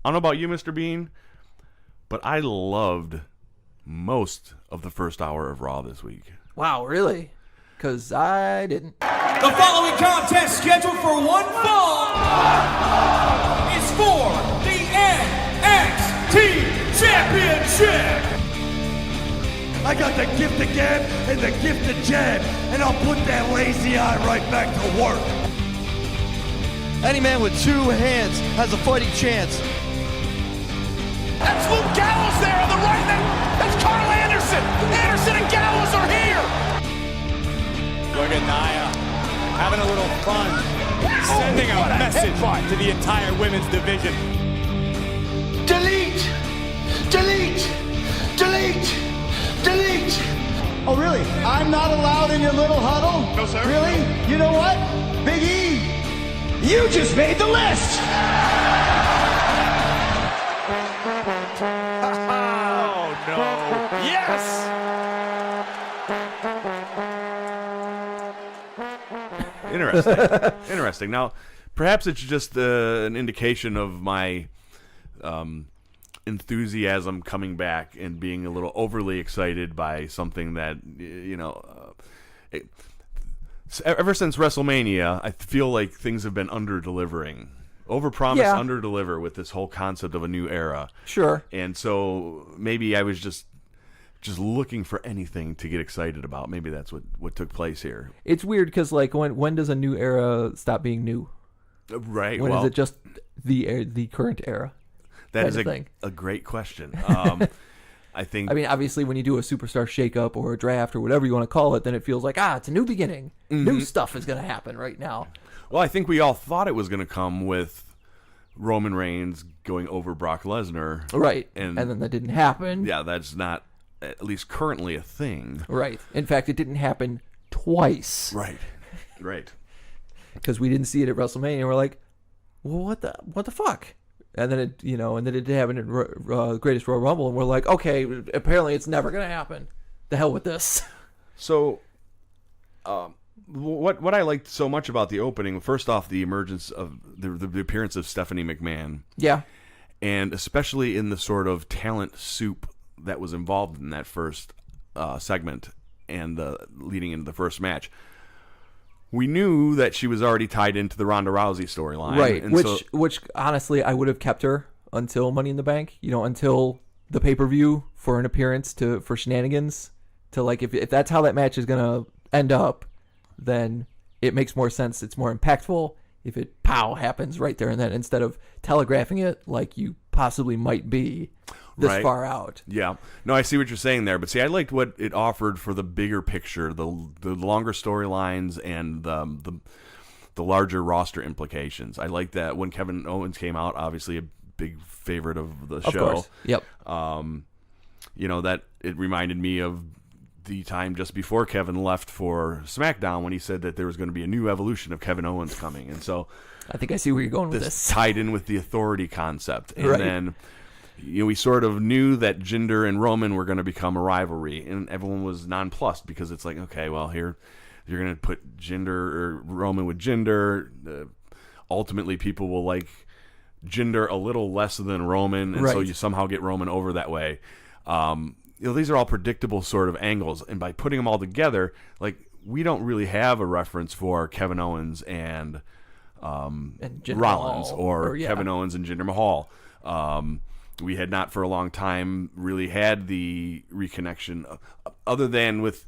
I don't know about you, Mr. Bean, but I loved most of the first hour of Raw this week. Wow, really? Because I didn't. The following contest scheduled for one fall is for the NXT Championship. I got the gift of gab and the gift of jab, and I'll put that lazy eye right back to work. Any man with two hands has a fighting chance. That's Luke Gallows there on the right. That's Carl Anderson. Anderson and Gallows are here. Look at Nia having a little fun, sending a message to the entire women's division. Delete! Delete! Delete! Delete! Oh, really? I'm not allowed in your little huddle? No, sir. Really? No. You know what? Big E, you just made the list! Oh, no. Yes! Interesting. Now, perhaps it's just an indication of my enthusiasm coming back and being a little overly excited by something that, ever since WrestleMania, I feel like things have been under-delivering. Overpromise, under-deliver with this whole concept of a new era. Sure. And so maybe I was just looking for anything to get excited about. Maybe that's what took place here. It's weird because, like, when does a new era stop being new? Right. When is it just the current era? That is a great question. I think. I mean, obviously, when you do a superstar shakeup or a draft or whatever you want to call it, then it feels like, it's a new beginning. Mm-hmm. New stuff is going to happen right now. Well, I think we all thought it was going to come with Roman Reigns going over Brock Lesnar. Right. And then that didn't happen. Yeah, that's not, at least currently, a thing. Right. In fact, it didn't happen twice. Right. Right. Because we didn't see it at WrestleMania. We're like, well, what the fuck? And then it did happen at Greatest Royal Rumble, and we're like, okay, apparently it's never going to happen. The hell with this. So, what I liked so much about the opening, first off, the emergence of the appearance of Stephanie McMahon. Yeah. And especially in the sort of talent soup that was involved in that first segment and leading into the first match. We knew that she was already tied into the Ronda Rousey storyline. Right, and which honestly, I would have kept her until Money in the Bank, until the pay-per-view for an appearance for Shenanigans. To, like, if that's how that match is going to end up, then it makes more sense. It's more impactful if it, happens right there and then, instead of telegraphing it like you possibly might be this far out. Yeah. No, I see what you're saying there. But see, I liked what it offered for the bigger picture, the longer storylines and the larger roster implications. I like that when Kevin Owens came out, obviously a big favorite of the show. Of course. Yep. That it reminded me of the time just before Kevin left for SmackDown when he said that there was going to be a new evolution of Kevin Owens coming. And so I think I see where you're going with this. Tied in with the authority concept. And then we sort of knew that Jinder and Roman were going to become a rivalry, and everyone was nonplussed because it's like, okay, well, here you're going to put Jinder or Roman with Jinder. Ultimately, people will like Jinder a little less than Roman, and so you somehow get Roman over that way. These are all predictable sort of angles, and by putting them all together, like, we don't really have a reference for Kevin Owens and Rollins or Kevin Owens and Jinder Mahal. We had not for a long time really had the reconnection, other than with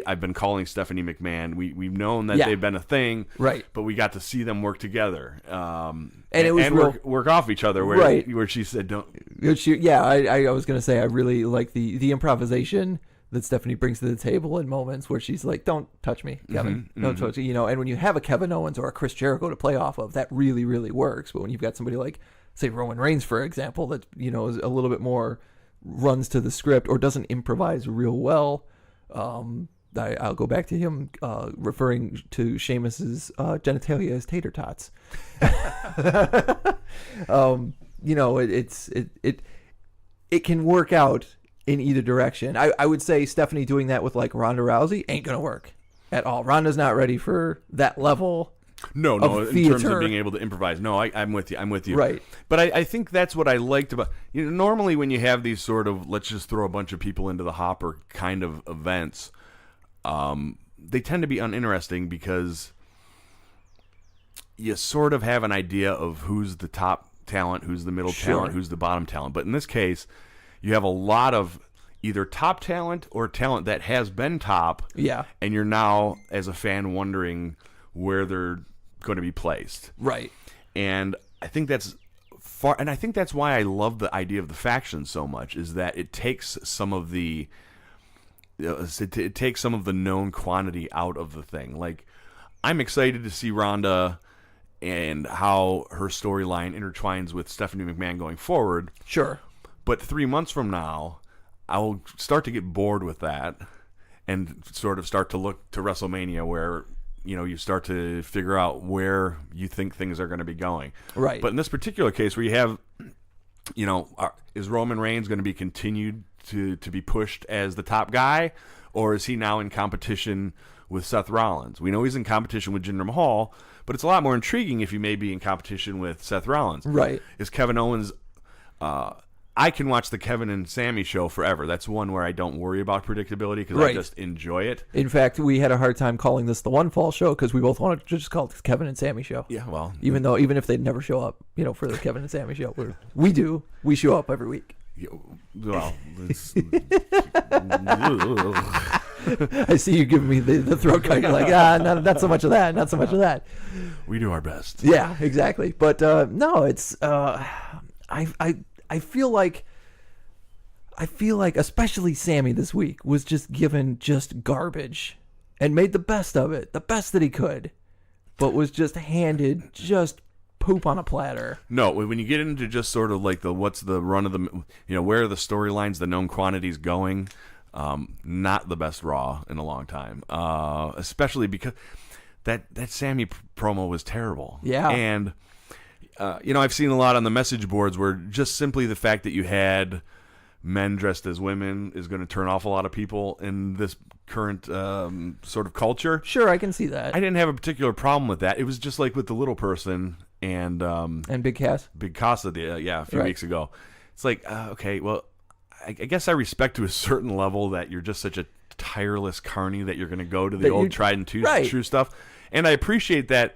I've been calling Stephanie McMahon. We've known that they've been a thing, right? But we got to see them work together, and it was work off each other. Where she said, "Don't." I was gonna say I really like the improvisation that Stephanie brings to the table in moments where she's like, "Don't touch me, Kevin. Don't touch me." And when you have a Kevin Owens or a Chris Jericho to play off of, that really, really works. But when you've got somebody like, say, Roman Reigns, for example, that is a little bit more runs to the script or doesn't improvise real well. I'll go back to him referring to Sheamus's genitalia as tater tots. It can work out in either direction. I would say Stephanie doing that with like Ronda Rousey ain't gonna work at all. Ronda's not ready for that level No, of in terms of theater. being able to improvise. No, I'm with you. Right. But I think that's what I liked about, normally when you have these sort of, let's just throw a bunch of people into the hopper kind of events, they tend to be uninteresting because you sort of have an idea of who's the top talent, who's the middle talent, who's the bottom talent. But in this case, you have a lot of either top talent or talent that has been top. Yeah. And you're now, as a fan, wondering where they're going to be placed. Right. And I think that's I think that's why I love the idea of the faction so much, is that it takes some of the it takes some of the known quantity out of the thing. Like, I'm excited to see Ronda and how her storyline intertwines with Stephanie McMahon going forward. Sure. But 3 months from now, I will start to get bored with that and sort of start to look to WrestleMania, where you start to figure out where you think things are going to be going. Right. But in this particular case, where you have, is Roman Reigns going to be continued to be pushed as the top guy, or is he now in competition with Seth Rollins? We know he's in competition with Jinder Mahal, but it's a lot more intriguing if he may be in competition with Seth Rollins. Right. Is Kevin Owens... I can watch the Kevin and Sammy show forever. That's one where I don't worry about predictability because I just enjoy it. In fact, we had a hard time calling this the One Fall show because we both wanted to just call it the Kevin and Sammy show. Yeah, well... Even if they'd never show up, for the Kevin and Sammy show. We do. We show up every week. Well, it's... I see you giving me the throat cut. You're like, not so much of that. Not so much of that. We do our best. Yeah, exactly. But no, it's... I feel like especially Sammy this week was just given just garbage and made the best of it, the best that he could, but was just handed just poop on a platter. No, when you get into just sort of like what's the run of the, where are the storylines, the known quantities going, not the best Raw in a long time, especially because that Sammy promo was terrible. Yeah. And... I've seen a lot on the message boards where just simply the fact that you had men dressed as women is going to turn off a lot of people in this current sort of culture. Sure, I can see that. I didn't have a particular problem with that. It was just like with the little person and Big Cass. Big Casa, a few weeks ago. It's like, okay, well, I guess I respect to a certain level that you're just such a tireless carny that you're going to go to the old tried and true stuff. And I appreciate that.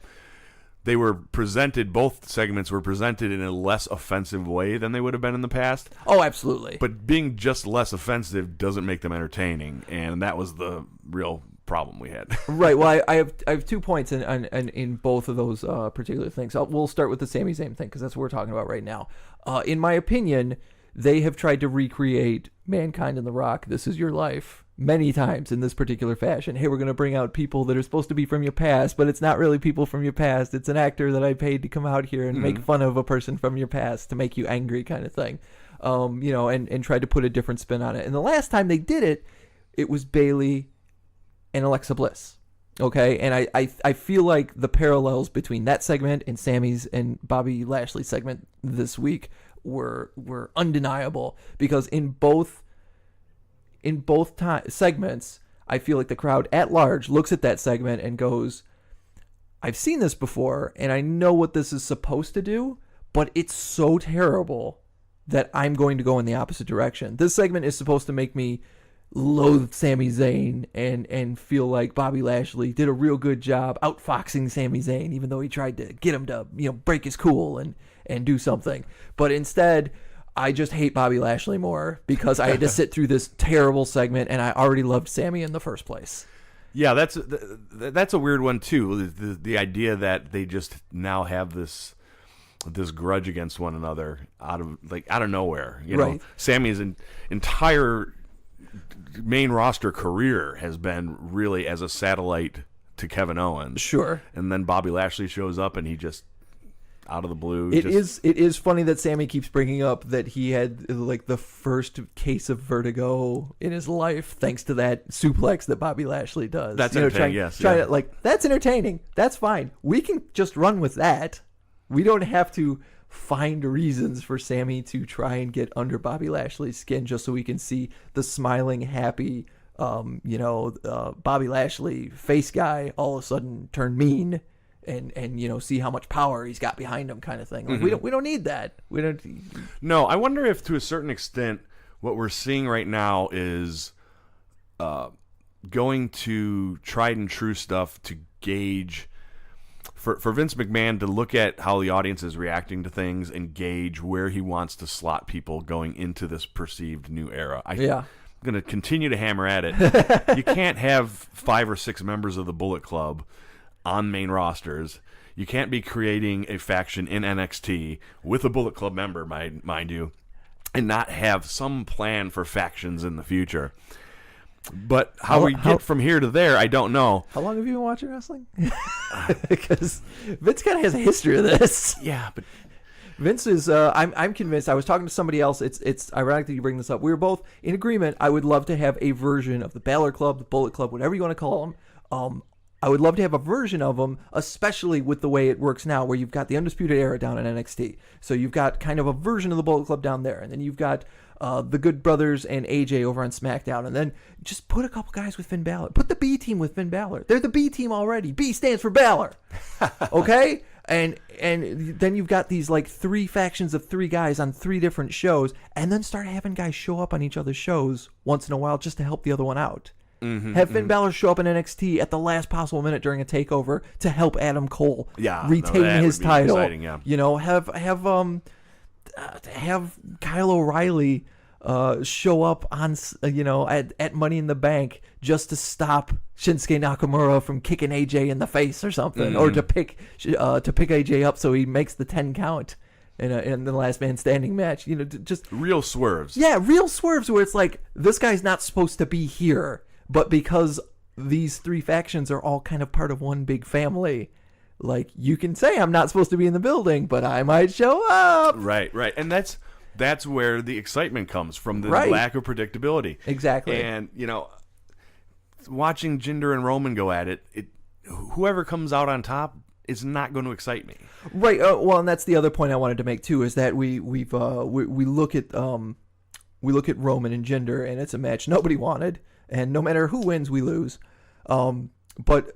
They were presented, both segments were presented in a less offensive way than they would have been in the past. Oh, absolutely. But being just less offensive doesn't make them entertaining, and that was the real problem we had. Right. Well, I have 2 points in both of those particular things. We'll start with the Sami Zayn thing because that's what we're talking about right now. In my opinion, they have tried to recreate Mankind and The Rock, This Is Your Life, many times in this particular fashion. Hey, we're going to bring out people that are supposed to be from your past, but it's not really people from your past. It's an actor that I paid to come out here and make fun of a person from your past to make you angry kind of thing. And tried to put a different spin on it. And the last time they did it, it was Bayley and Alexa Bliss. Okay, and I feel like the parallels between that segment and Sammy's and Bobby Lashley's segment this week were undeniable, because in both segments, I feel like the crowd at large looks at that segment and goes, I've seen this before, and I know what this is supposed to do, but it's so terrible that I'm going to go in the opposite direction. This segment is supposed to make me loathe Sami Zayn and feel like Bobby Lashley did a real good job outfoxing Sami Zayn, even though he tried to get him to break his cool and do something. But instead, I just hate Bobby Lashley more because I had to sit through this terrible segment, and I already loved Sammy in the first place. Yeah, that's a weird one too. The idea that they just now have this grudge against one another out of nowhere. Right. Sammy's entire main roster career has been really as a satellite to Kevin Owens. Sure. And then Bobby Lashley shows up, and he just out of the blue. It is funny that Sammy keeps bringing up that he had like the first case of vertigo in his life thanks to that suplex that Bobby Lashley does. That's entertaining. That's entertaining. That's fine. We can just run with that. We don't have to find reasons for Sammy to try and get under Bobby Lashley's skin just so we can see the smiling, happy, Bobby Lashley face guy all of a sudden turn mean and see how much power he's got behind him, kind of thing. Like, we don't need that. We don't. No, I wonder if to a certain extent what we're seeing right now is going to tried and true stuff to gauge for Vince McMahon to look at how the audience is reacting to things and gauge where he wants to slot people going into this perceived new era. I'm going to continue to hammer at it. You can't have 5 or 6 members of the Bullet Club on main rosters. You can't be creating a faction in NXT with a Bullet Club member, mind you, and not have some plan for factions in the future. But how we get from here to there, I don't know. How long have you been watching wrestling? Because Vince kind of has a history of this. Yeah, but Vince is. I'm convinced. I was talking to somebody else. It's ironic that you bring this up. We were both in agreement. I would love to have a version of the Balor Club, the Bullet Club, whatever you want to call them. I would love to have a version of them, especially with the way it works now, where you've got the Undisputed Era down in NXT. So you've got kind of a version of the Bullet Club down there, and then you've got the Good Brothers and AJ over on SmackDown, and then just put a couple guys with Finn Balor. Put the B team with Finn Balor. They're the B team already. B stands for Balor. Okay? And then you've got these like 3 factions of 3 guys on 3 different shows, and then start having guys show up on each other's shows once in a while just to help the other one out. Have Finn Balor show up in NXT at the last possible minute during a takeover to help Adam Cole retain his title. Exciting, yeah. Have Kyle O'Reilly show up on at Money in the Bank just to stop Shinsuke Nakamura from kicking AJ in the face or something, or to pick AJ up so he makes the 10 count in the last man standing match. Just real swerves. Yeah, real swerves where it's like, this guy's not supposed to be here, but because these 3 factions are all kind of part of one big family, like, you can say I'm not supposed to be in the building, but I might show up. Right. And that's where the excitement comes from, the lack of predictability. Exactly. And, watching Jinder and Roman go at it, whoever comes out on top is not going to excite me. Right. Well, and that's the other point I wanted to make too, is that we look at Roman and Jinder, and it's a match nobody wanted, and no matter who wins, we lose. But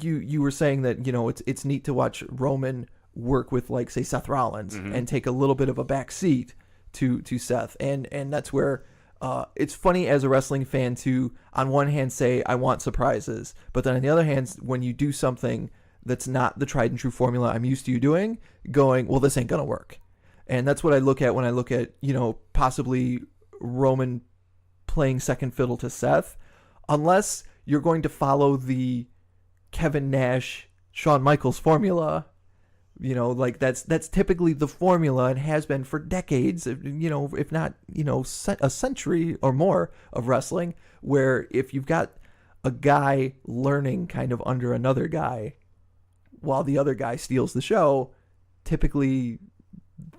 you were saying that it's neat to watch Roman work with, like, say, Seth Rollins and take a little bit of a back seat to Seth, and that's where it's funny as a wrestling fan to, on one hand, say I want surprises, but then on the other hand, when you do something that's not the tried and true formula I'm used to you doing, going, well, this ain't gonna work. And that's what I look at when I look at possibly Roman playing second fiddle to Seth, unless you're going to follow the Kevin Nash, Shawn Michaels formula. Like that's typically the formula and has been for decades, if not, a century or more of wrestling, where if you've got a guy learning kind of under another guy while the other guy steals the show, typically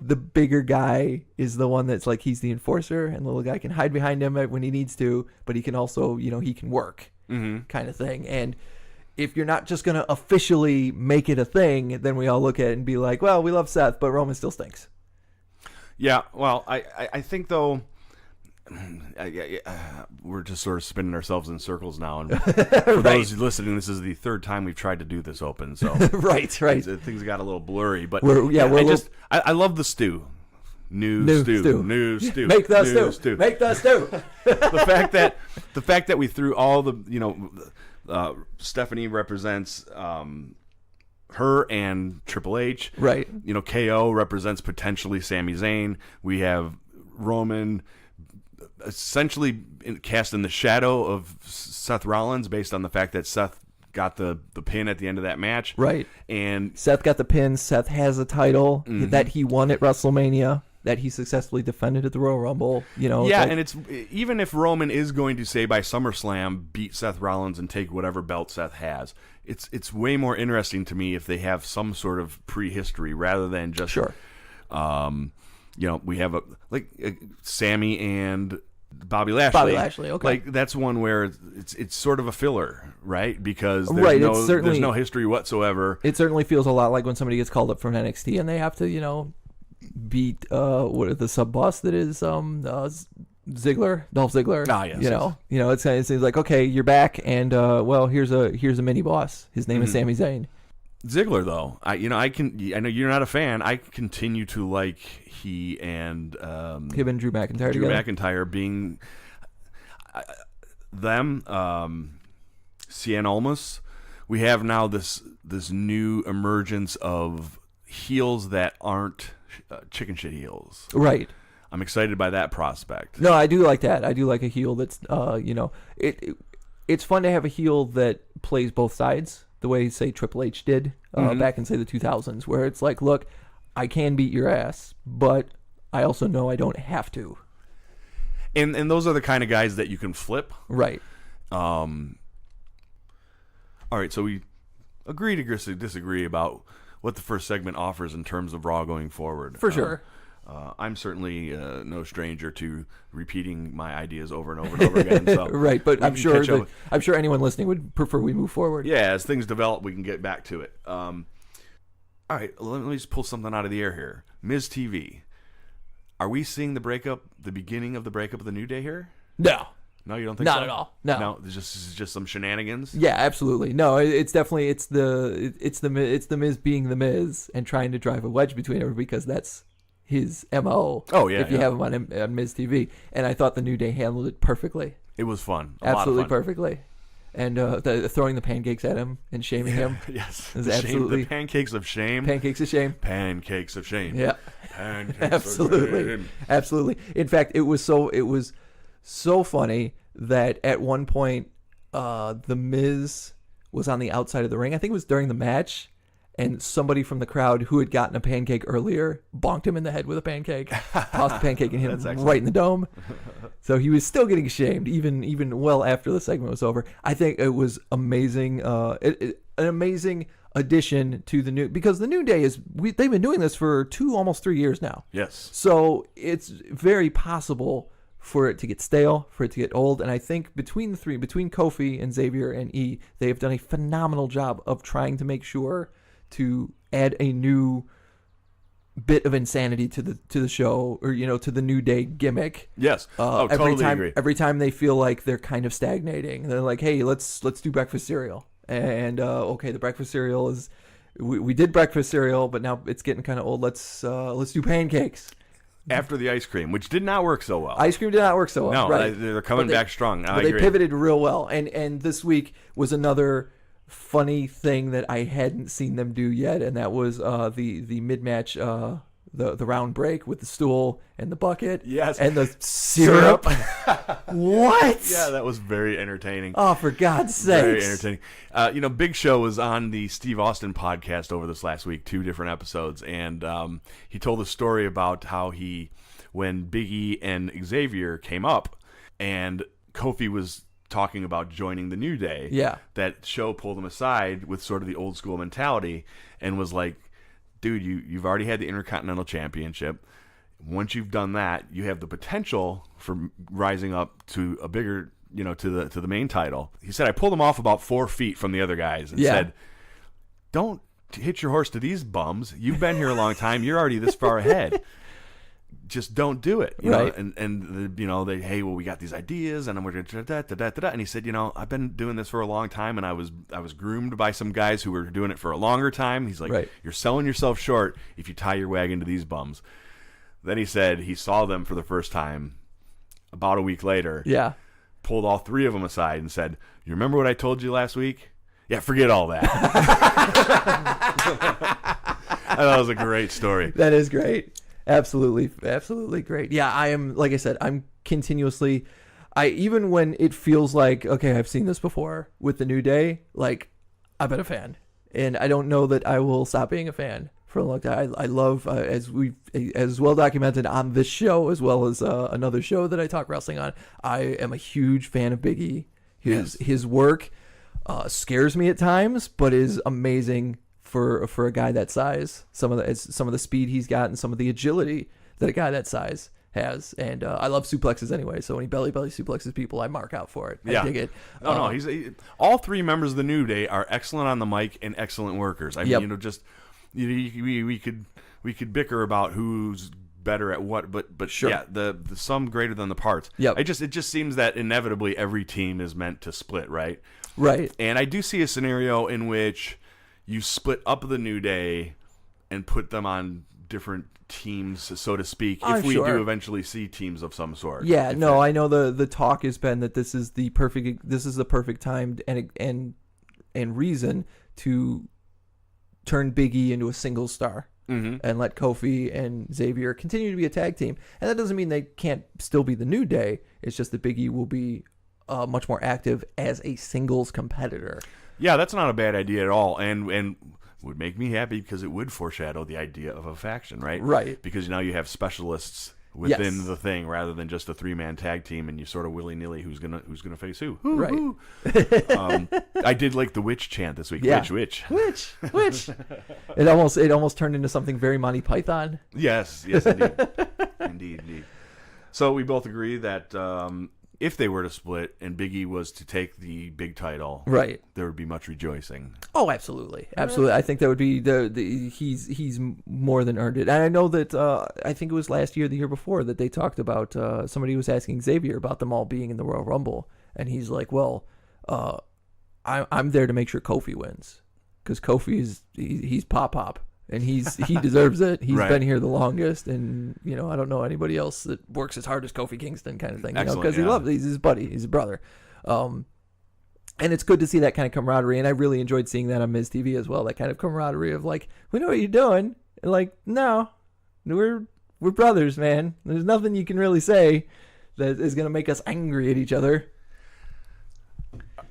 the bigger guy is the one that's like, he's the enforcer, and the little guy can hide behind him when he needs to, but he can also, he can work, kind of thing. And if you're not just going to officially make it a thing, then we all look at it and be like, well, we love Seth, but Roman still stinks. Yeah, well, I think, though, we're just sort of spinning ourselves in circles now. And for those listening, this is the 3rd time we've tried to do this open. So right. Things got a little blurry. But I love the stew. New stew. Make the stew. Make the stew. the fact that we threw all the, Stephanie represents her and Triple H. Right. KO represents potentially Sami Zayn. We have Roman essentially cast in the shadow of Seth Rollins based on the fact that Seth got the pin at the end of that match. Right. And Seth got the pin. Seth has a title that he won at WrestleMania, that he successfully defended at the Royal Rumble. And it's, even if Roman is going to, say, by SummerSlam beat Seth Rollins and take whatever belt Seth has, it's way more interesting to me if they have some sort of prehistory rather than just sure. We have Sammy and Bobby Lashley. Okay. Like, that's one where it's sort of a filler, right? Because there's no history whatsoever. It certainly feels a lot like when somebody gets called up from NXT and they have to, beat the sub boss that is Dolph Ziggler. Ah, yes. It seems like, okay, you're back, and here's a mini boss. His name is Sami Zayn. Ziggler, though, I know you're not a fan. I continue to like him and Drew McIntyre Drew together. McIntyre being them. Cien Almas. We have now this new emergence of heels that aren't chicken shit heels. Right. I'm excited by that prospect. No, I do like that. I do like a heel that's, it's fun to have a heel that plays both sides, the way, say, Triple H did back in, say, the 2000s, where it's like, look, I can beat your ass, but I also know I don't have to. And those are the kind of guys that you can flip. Right. All right, so we agree to disagree about what the first segment offers in terms of Raw going forward. For sure. I'm certainly no stranger to repeating my ideas over and over and over again. So right, but I'm sure catch up. I'm sure anyone listening would prefer we move forward. Yeah, as things develop, we can get back to it. All right, let me just pull something out of the air here. Miz TV. Are we seeing the beginning of the breakup of the New Day here? No. No, you don't think Not so? at all. No. No, this is just some shenanigans? Yeah, absolutely. No, it's definitely it's the Miz being the Miz and trying to drive a wedge between everybody because that's his MO. Oh, yeah. If you have him on Miz TV. And I thought the New Day handled it perfectly. It was fun. Absolutely lot of fun. perfectly. And throwing the pancakes at him and shaming him. Yes. Is The absolutely the pancakes of shame. pancakes of shame. Pancakes of shame. Yeah. Pancakes Absolutely. of shame. Absolutely. In fact, it was so funny that at one point the Miz was on the outside of the ring. I think it was during the match, and somebody from the crowd who had gotten a pancake earlier bonked him in the head with a pancake, tossed the pancake and hit him right in the dome. So he was still getting shamed even well after the segment was over. I think it was amazing, an amazing addition to the new, because the New Day they've been doing this for almost 3 years now. Yes. So it's very possible for it to get stale, for it to get old. And I think between the three, between Kofi and Xavier and E, they have done a phenomenal job of trying to make sure to add a new bit of insanity to the show, or to the New Day gimmick. Yes. Totally agree. Every time they feel like they're kind of stagnating, they're like, "Hey, let's do breakfast cereal." And okay, the breakfast cereal is we did breakfast cereal, but now it's getting kind of old. Let's do pancakes. After the ice cream, which did not work so well. Ice cream did not work so well. No, right. they're coming back strong. But they pivoted real well. And this week was another funny thing that I hadn't seen them do yet, and that was the mid-match, the round break with the stool and the bucket. Yes. And the syrup. What? Yeah, that was very entertaining. Oh, for God's sake. Very entertaining. Big Show was on the Steve Austin podcast over this last week, 2 different episodes, and he told a story about how when Big E and Xavier came up, and Kofi was talking about joining the New Day, that Show pulled him aside with sort of the old school mentality and was like, dude, you've already had the Intercontinental Championship. Once you've done that, you have the potential for rising up to a bigger, to the main title. He said, I pulled him off about 4 feet from the other guys and said, don't hitch your horse to these bums. You've been here a long time. You're already this far ahead. Just don't do it, know? And they, hey, well, we got these ideas, and we're da. And he said, I've been doing this for a long time, and I was groomed by some guys who were doing it for a longer time. He's like, You're selling yourself short if you tie your wagon to these bums. Then he said he saw them for the first time about a week later. Yeah. Pulled all 3 of them aside and said, you remember what I told you last week? Yeah, forget all that. That was a great story. That is great. Absolutely great. Yeah, I am, like I said, I'm continuously, even when it feels like, okay, I've seen this before with the New Day, like, I've been a fan. And I don't know that I will stop being a fan for a long time. I love, as well documented on this show, as well as another show that I talk wrestling on, I am a huge fan of Big E. His work scares me at times, but is amazing for a guy that size. Some of the speed he's got and some of the agility that a guy that size has. And I love suplexes anyway, so when he belly suplexes people, I mark out for it. I dig it. All 3 members of the New Day are excellent on the mic and excellent workers. I mean, we could bicker about who's better at what, but sure. Yeah, the sum greater than the parts. Yep. It just seems that inevitably every team is meant to split, right? Right. And I do see a scenario in which you split up the New Day and put them on different teams, so to speak, if we do eventually see teams of some sort. Yeah, I know the talk has been that this is the perfect time and reason to turn Big E into a single star. And let Kofi and Xavier continue to be a tag team. And that doesn't mean they can't still be the New Day. It's just that Big E will be much more active as a singles competitor. Yeah, that's not a bad idea at all. And would make me happy because it would foreshadow the idea of a faction, right? Right. Because now you have specialists within the thing rather than just a 3-man tag team, and you sort of willy-nilly who's gonna face who. Right. I did like the witch chant this week. Yeah. Witch. It almost turned into something very Monty Python. Yes, indeed. indeed. So we both agree that if they were to split and Big E was to take the big title, right, there would be much rejoicing. Oh, absolutely. I think that would be he's more than earned it. And I know that I think it was last year, the year before, that they talked about somebody was asking Xavier about them all being in the Royal Rumble, and he's like, "Well, I'm there to make sure Kofi wins because Kofi he's pop." And he deserves it. He's been here the longest, and I don't know anybody else that works as hard as Kofi Kingston, kind of thing. Because he's his buddy, he's his brother. And it's good to see that kind of camaraderie. And I really enjoyed seeing that on Miz TV as well. That kind of camaraderie of like, we know what you're doing, and like, no, we're brothers, man. There's nothing you can really say that is going to make us angry at each other.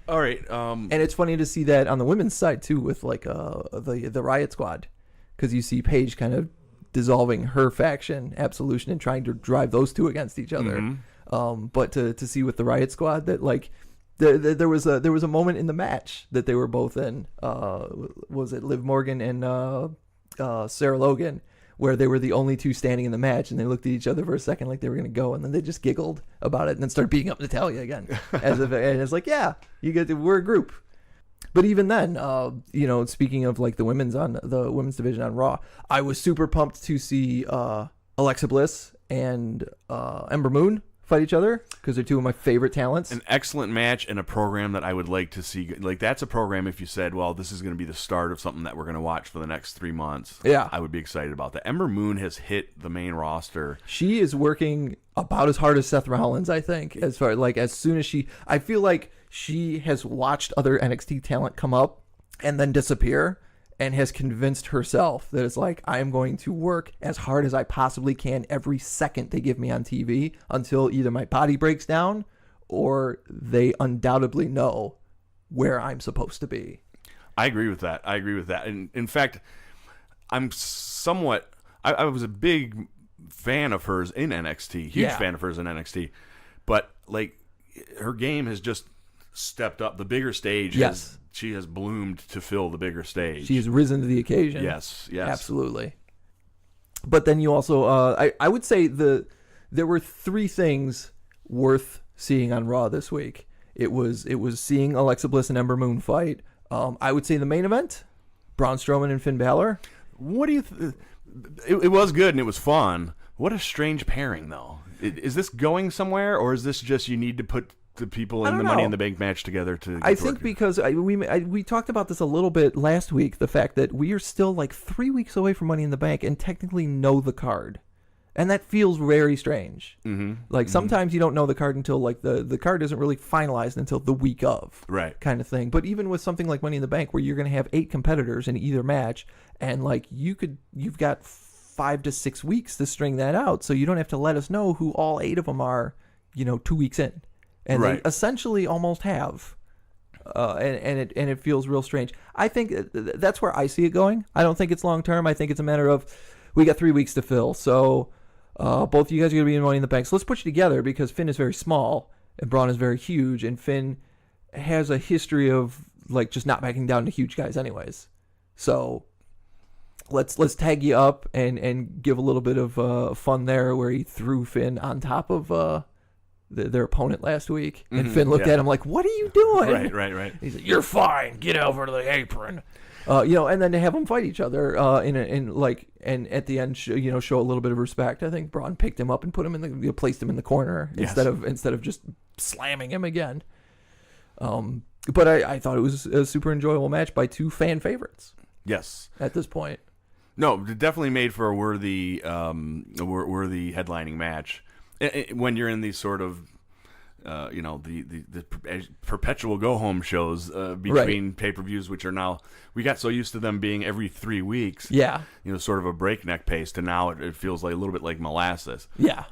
All right. And it's funny to see that on the women's side too, with like the Riot Squad. Because you see Paige kind of dissolving her faction, Absolution, and trying to drive those two against each other. But to see with the Riot Squad that like there was a moment in the match that they were both in. Was it Liv Morgan and Sarah Logan, where they were the only two standing in the match, and they looked at each other for a second like they were going to go, and then they just giggled about it and then started beating up Natalya again, and it's like, yeah, we're a group. But even then, speaking of like the women's division on Raw, I was super pumped to see Alexa Bliss and Ember Moon fight each other because they're two of my favorite talents. An excellent match and a program that I would like to see. Like, that's a program if you said, well, this is going to be the start of something that we're going to watch for the next 3 months. Yeah. I would be excited about that. Ember Moon has hit the main roster. She is working about as hard as Seth Rollins, I think, as far like as soon as I feel like she has watched other NXT talent come up and then disappear and has convinced herself that it's like, I am going to work as hard as I possibly can every second they give me on TV until either my body breaks down or they undoubtedly know where I'm supposed to be. I agree with that. And in fact, I was a big fan of hers in NXT, huge fan of hers in NXT, but like her game has just stepped up. The bigger stage, she has bloomed to fill the bigger stage. She has risen to the occasion. Yes, absolutely. But then you also, I would say there were 3 things worth seeing on Raw this week. It was seeing Alexa Bliss and Ember Moon fight. I would say the main event, Braun Strowman and Finn Balor. What do you? It was good and it was fun. What a strange pairing, though. Is this going somewhere, or is this just you need to put the people in the Money in the Bank match together to? I think because we talked about this a little bit last week, the fact that we are still like 3 weeks away from Money in the Bank and technically know the card, and that feels very strange. Like sometimes you don't know the card until like the card isn't really finalized until the week of, right? Kind of thing. But even with something like Money in the Bank, where you're going to have 8 competitors in either match, and like you've got 5 to 6 weeks to string that out, so you don't have to let us know who all 8 of them are, 2 weeks in. And they essentially almost have, and it feels real strange. I think that's where I see it going. I don't think it's long term. I think it's a matter of we got 3 weeks to fill. So both of you guys are going to be in Money in the Bank. So let's put you together because Finn is very small and Braun is very huge, and Finn has a history of like just not backing down to huge guys, anyways. So let's tag you up and give a little bit of fun there, where he threw Finn on top of their opponent last week, and Finn looked at him like, "What are you doing?" Right. He's like, "You're fine. Get over to the apron." And then to have them fight each other and at the end, show a little bit of respect. I think Braun picked him up and put him placed him in the corner instead of just slamming him again. But I thought it was a super enjoyable match by 2 fan favorites. Yes. at this point. No, definitely made for a worthy headlining match. When you're in these sort of, the perpetual go-home shows between pay-per-views, which are now, we got so used to them being every 3 weeks. Yeah. Sort of a breakneck pace, to now it feels like a little bit like molasses. Yeah.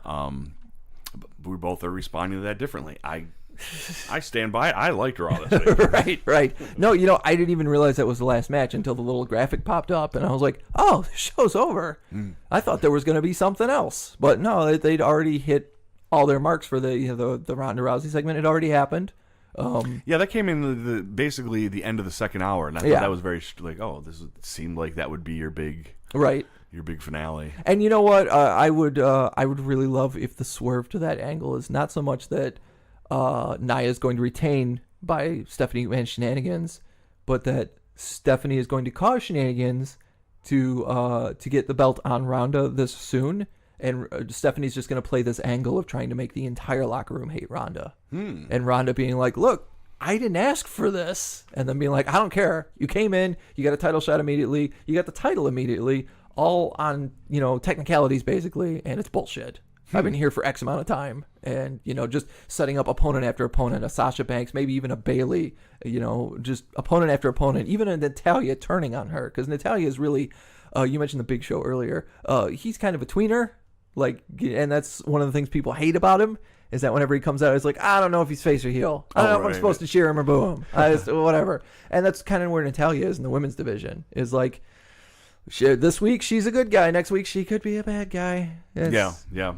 We both are responding to that differently. I stand by it. I liked Raw this week. Right. No, I didn't even realize that was the last match until the little graphic popped up, and I was like, oh, the show's over. I thought there was going to be something else. But no, they'd already hit all their marks for the Ronda Rousey segment. It already happened. That came in basically the end of the second hour, and I thought that was very this seemed like that would be your big finale. And you know what? I would really love if the swerve to that angle is not so much that Nia is going to retain by Stephanie McMahon Shenanigans, but that Stephanie is going to cause Shenanigans to get the belt on Ronda this soon, and Stephanie's just going to play this angle of trying to make the entire locker room hate Ronda, and Ronda being like, "Look, I didn't ask for this," and then being like, "I don't care. You came in, you got a title shot immediately, you got the title immediately, all on technicalities basically, and it's bullshit." I've been here for X amount of time, and just setting up opponent after opponent, a Sasha Banks, maybe even a Bayley, just opponent after opponent, even a Natalya turning on her, because Natalya is really, you mentioned the Big Show earlier, he's kind of a tweener, and that's one of the things people hate about him, is that whenever he comes out, it's like, I don't know if he's face or heel, I don't know if I'm supposed to cheer him or boo him, whatever, and that's kind of where Natalya is in the women's division, is like, this week she's a good guy, next week she could be a bad guy. Yeah.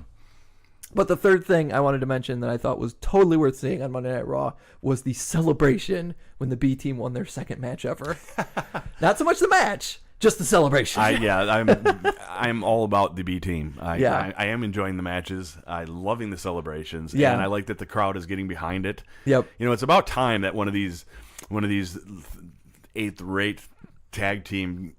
But the third thing I wanted to mention that I thought was totally worth seeing on Monday Night Raw was the celebration when the B team won their second match ever. Not so much the match, just the celebration. I'm all about the B team. I am enjoying the matches. I'm loving the celebrations. Yeah. And I like that the crowd is getting behind it. Yep. It's about time that one of these eighth-rate tag team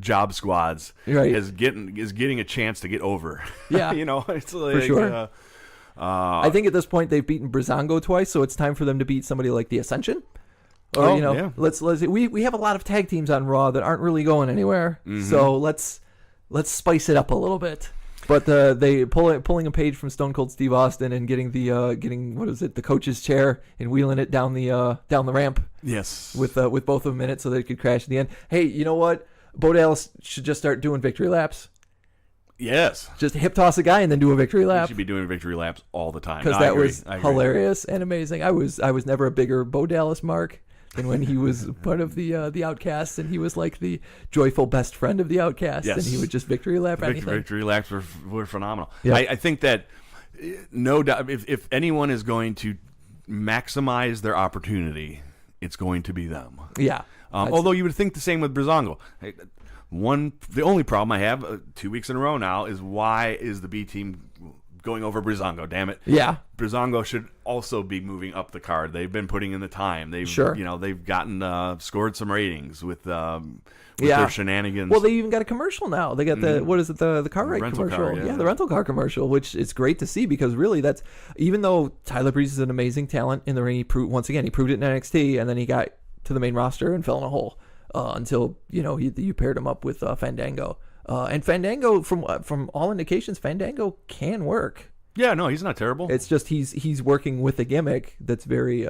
job squads is getting a chance to get over. Yeah. It's like, for sure. I think at this point they've beaten Breezango twice, so it's time for them to beat somebody like the Ascension. Or let's we have a lot of tag teams on Raw that aren't really going anywhere. So let's spice it up a little bit. But they pulling a page from Stone Cold Steve Austin and getting the coach's chair and wheeling it down the ramp. Yes. With both of them in it so they could crash at the end. Hey, you know what? Bo Dallas should just start doing victory laps. Yes. Just hip toss a guy and then do a victory lap. He should be doing victory laps all the time. Because that was hilarious and amazing. I was never a bigger Bo Dallas mark than when he was part of the Outcasts, and he was like the joyful best friend of the Outcasts, and he would just victory lap anything. Victory laps were phenomenal. Yeah. I think that no doubt, if anyone is going to maximize their opportunity, it's going to be them. Yeah. Although you would think the same with Breezango. The only problem I have 2 weeks in a row now is, why is the B team going over Breezango? Damn it. Yeah. Breezango should also be moving up the card. They've been putting in the time. They've they've gotten scored some ratings with their shenanigans. Well, they even got a commercial now. They got the car ride commercial. Car, the rental car commercial, which it's great to see, because really that's, even though Tyler Breeze is an amazing talent in the ring, he proved it in NXT, and then he got to the main roster and fell in a hole until you paired him up with Fandango. And Fandango, from all indications, Fandango can work. Yeah, no, he's not terrible. It's just he's working with a gimmick that's very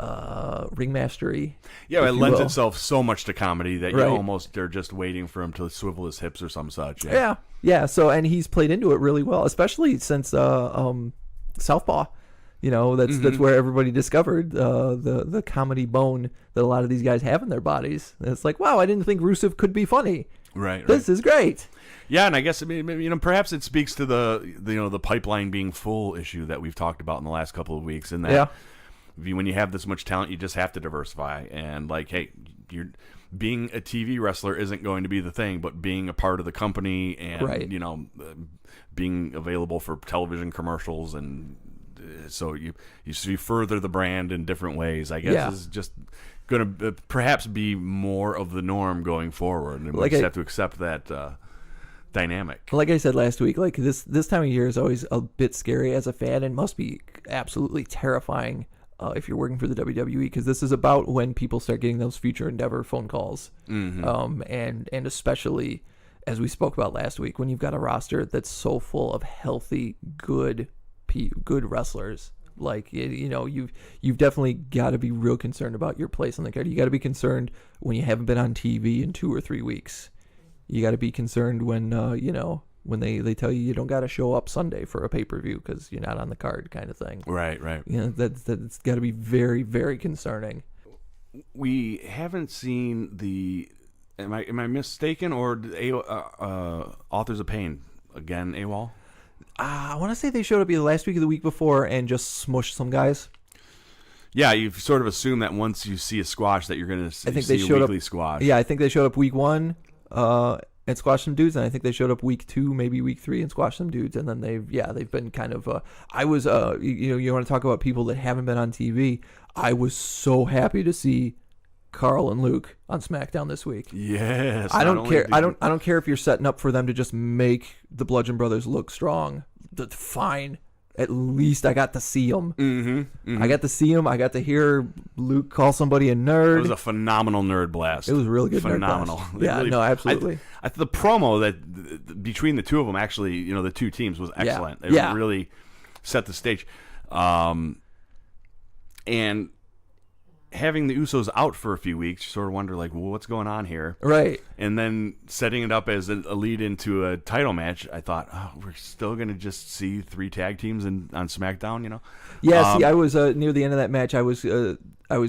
ringmastery. Yeah, it lends itself so much to comedy that you almost are just waiting for him to swivel his hips or some such. Yeah. So, and he's played into it really well, especially since Southpaw. That's where everybody discovered the comedy bone that a lot of these guys have in their bodies. And it's like, wow, I didn't think Rusev could be funny. Right. This is great. Yeah, and I guess perhaps it speaks to the pipeline being full issue that we've talked about in the last couple of weeks, and that when you have this much talent, you just have to diversify. And you're being a TV wrestler isn't going to be the thing, but being a part of the company and being available for television commercials, and so you further the brand in different ways, I guess, is just going to perhaps be more of the norm going forward, and we just have to accept that dynamic. Like I said last week, this time of year is always a bit scary as a fan, and must be absolutely terrifying if you're working for the WWE, because this is about when people start getting those future endeavor phone calls, and especially as we spoke about last week, when you've got a roster that's so full of healthy, good wrestlers. Like, you know, you've definitely got to be real concerned about your place on the card. You got to be concerned when you haven't been on TV in 2 or 3 weeks. You got to be concerned when you know, when they tell you don't got to show up Sunday for a pay-per-view because you're not on the card, kind of thing. Right. You know, that's got to be very, very concerning. We haven't seen the. Am I mistaken, or Authors of Pain again? AWOL. I want to say they showed up either last week or the week before and just smushed some guys. Yeah, you've sort of assumed that once you see a squash that you're going to see a weekly squash. Yeah, I think they showed up week 1 and squashed some dudes, and I think they showed up week 2, maybe week 3, and squashed some dudes, and then they've been kind of. I was you want to talk about people that haven't been on TV. I was so happy to see Carl and Luke on SmackDown this week. Yes, I don't care. I don't care if you're setting up for them to just make the Bludgeon Brothers look strong. That's fine. At least I got to see them. I got to see them. I got to hear Luke call somebody a nerd. It was a phenomenal nerd blast. It was a really good. Phenomenal. Nerd blast. Yeah, really, no, absolutely. The promo that between the two of them, actually, you know, the two teams was excellent. It really set the stage. And having the Usos out for a few weeks, you sort of wonder, like, well, what's going on here? Right. And then setting it up as a lead into a title match, I thought, oh, we're still going to just see 3 tag teams on SmackDown, you know? Yeah, see, I was near the end of that match, I was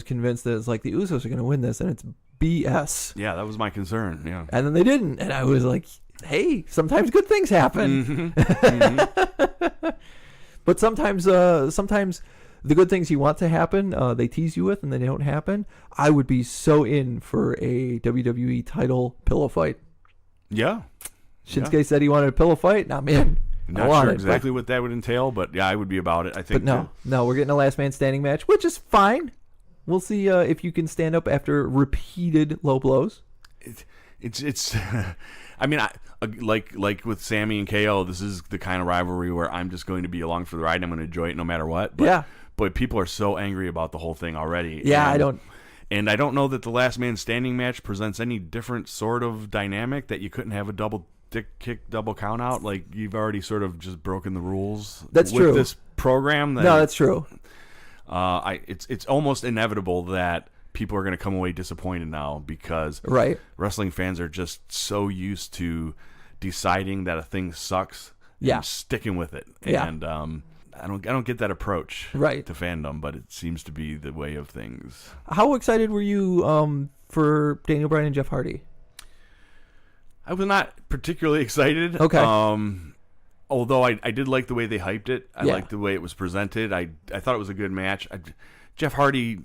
convinced that it's like the Usos are going to win this, and it's BS. Yeah, that was my concern, yeah. And then they didn't, and I was like, hey, sometimes good things happen. But sometimes the good things you want to happen, they tease you with, and then they don't happen. I would be so in for a WWE title pillow fight. Yeah. Shinsuke said he wanted a pillow fight, and I'm in. Not sure exactly what that would entail, but yeah, I would be about it, I think. But no, we're getting a last man standing match, which is fine. We'll see if you can stand up after repeated low blows. It's I mean, like with Sammy and KO, this is the kind of rivalry where I'm just going to be along for the ride and I'm going to enjoy it no matter what. But people are so angry about the whole thing already. Yeah, And I don't know that the last man standing match presents any different sort of dynamic, that you couldn't have a double dick kick, double count out. Like, you've already sort of just broken the rules. That's with true. This program. No, that's true. It's almost inevitable that people are going to come away disappointed now, because wrestling fans are just so used to deciding that a thing sucks and sticking with it. And I don't get that approach to fandom, but it seems to be the way of things. How excited were you for Daniel Bryan and Jeff Hardy? I was not particularly excited. Okay. Although I did like the way they hyped it. I liked the way it was presented. I thought it was a good match. Jeff Hardy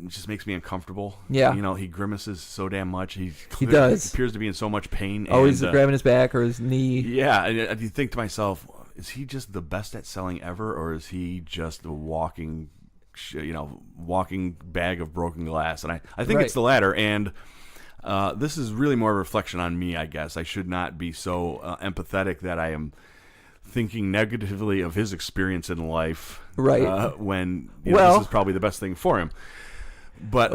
just makes me uncomfortable. Yeah. You know, he grimaces so damn much. He does. Appears to be in so much pain. Always grabbing his back or his knee. Yeah. And you think to myself, is he just the best at selling ever, or is he just a walking bag of broken glass? And I think it's the latter. And this is really more a reflection on me, I guess. I should not be so empathetic that I am thinking negatively of his experience in life. When this is probably the best thing for him. But